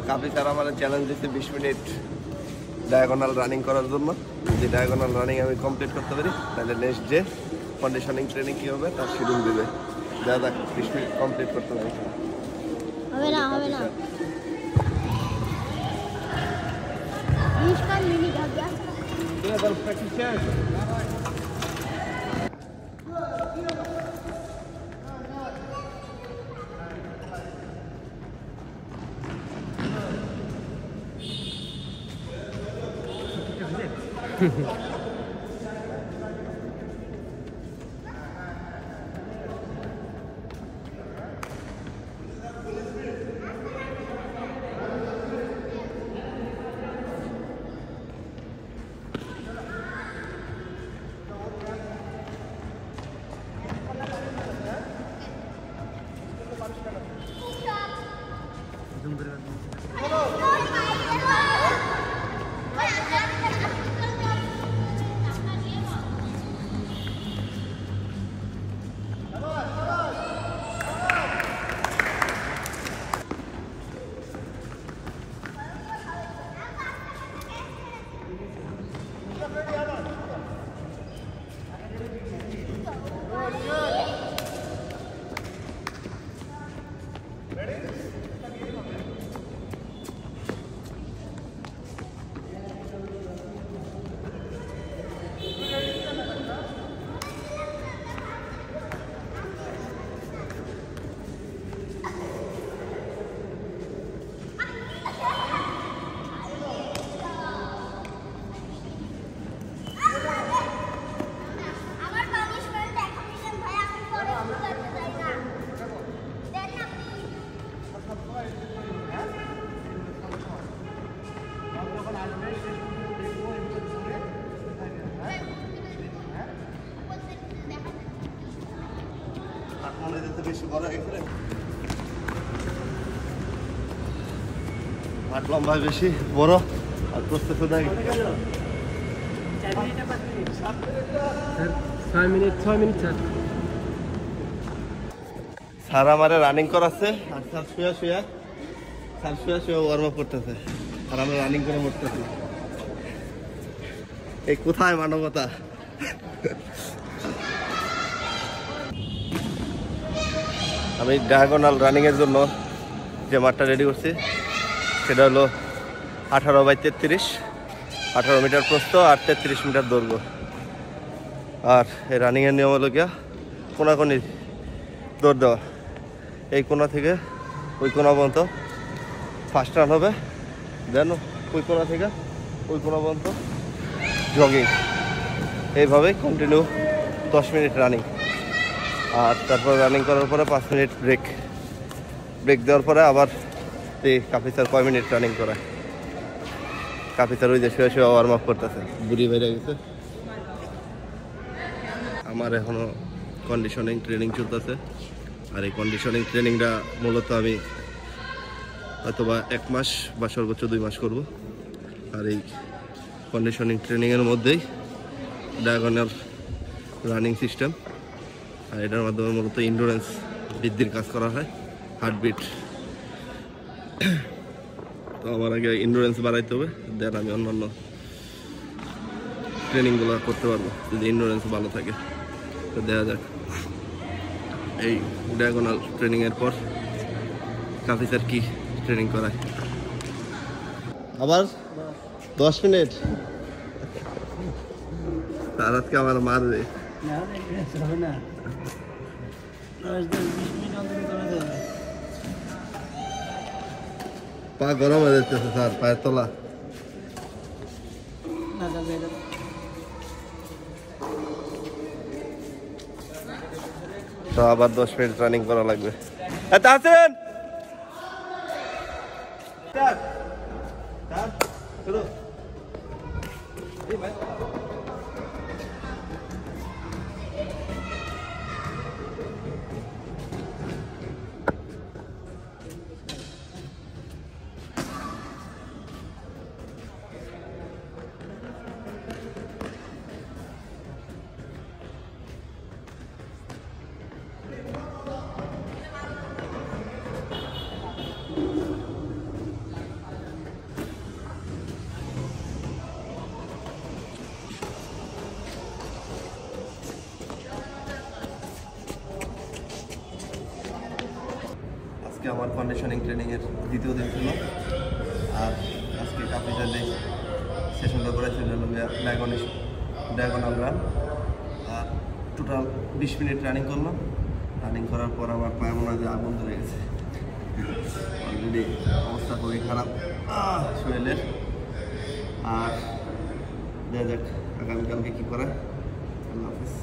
কাপি sir আমার challenge দিচ্ছে 20 minute diagonal running করার জন্য। যদি ডায়াগোনাল রানিং আমি কমপ্লিট করতে পারি তাহলে নেক্সট ডে কন্ডিশনিং ট্রেনিং কী হবে তার শিডিউল দেবে। দেখা যাক 20 মিনিট কমপ্লিট করতে পারি। হবে না 20 মিনিট হবে। প্র্যাকটিস শেষ। হাত লম্বা বেশি বড় আর প্রস্তুত নাই। 6 মিনিট স্যার আমারে রানিং করাচ্ছে আর স্যার শুয়া ওয়ার্ম আপ করতেছে আর আমরা রানিং করে মরতেছি। এই কোথায় মানবতা? আমি ডায়াগোনাল রানিংয়ের জন্য যে মাঠটা রেডি করছি সেটা হলো 18/33, 18 মিটার প্রস্থ আর 33 মিটার দৈর্ঘ্য। আর এই রানিংয়ের নিয়ম হলো গিয়া কোনাকুনি দৌড় দেওয়া। এই কোনা থেকে ওই কোনা পর্যন্ত ফার্স্ট রান হবে, দেন ওই কোনা থেকে ওই কোনা পর্যন্ত জগিং। এইভাবেই কন্টিনিউ 10 মিনিট রানিং। আর তারপর রানিং করার পরে 5 মিনিট ব্রেক দেওয়ার পরে আবার এই কাপি স্যার কয় মিনিট রানিং করায়। কাপি স্যার ওই যে শুয়ে ওয়ার্ম আপ করতেছে, বুড়ি বেড়ে গেছে। আমার এখনও কন্ডিশনিং ট্রেনিং চলতেছে। আর এই কন্ডিশনিং ট্রেনিংটা মূলত আমি হয়তোবা 1 মাস বা সর্বোচ্চ 2 মাস করব। আর এই কন্ডিশনিং ট্রেনিংয়ের মধ্যেই ডায়াগোনাল রানিং সিস্টেম, আর এটার মাধ্যমে মূলত ইন্ডুরেন্স বৃদ্ধির কাজ করা হয়, হার্টবিট। তো আমার আগে ইন্ডুরেন্স বাড়াইতে হবে, দেন আমি অন্যান্য ট্রেনিংগুলো করতে পারবো যদি ইন্ডুরেন্স ভালো থাকে। তো দেখা যাক এই ডায়াগোনাল ট্রেনিংয়ের পর কাফি স্যার কি ট্রেনিং করায়। আবার 10 মিনিট তার আজকে আমার মারবে। পা গরম হয়ে যাচ্ছে স্যার, পায়ের তলা। তো আবার 10 মিনিট রানিং করা লাগবে। তাহসিন আমার কন্ডিশনিং ট্রেনিংয়ের দ্বিতীয় দিন ছিল। আর আজকে ক্যাপিটালে সেশনটা করেছিল ডায়াগোনাল রান। আর টোটাল 20 মিনিট রানিং করলাম। রানিং করার পর আমার পায়ে মনে হয় যে আগুন ধরে গেছে, অলরেডি অবস্থা খুবই খারাপ শরীরের। আর দেখা যাক আগামীকালকে কী করে। আল্লাহ হাফিজ।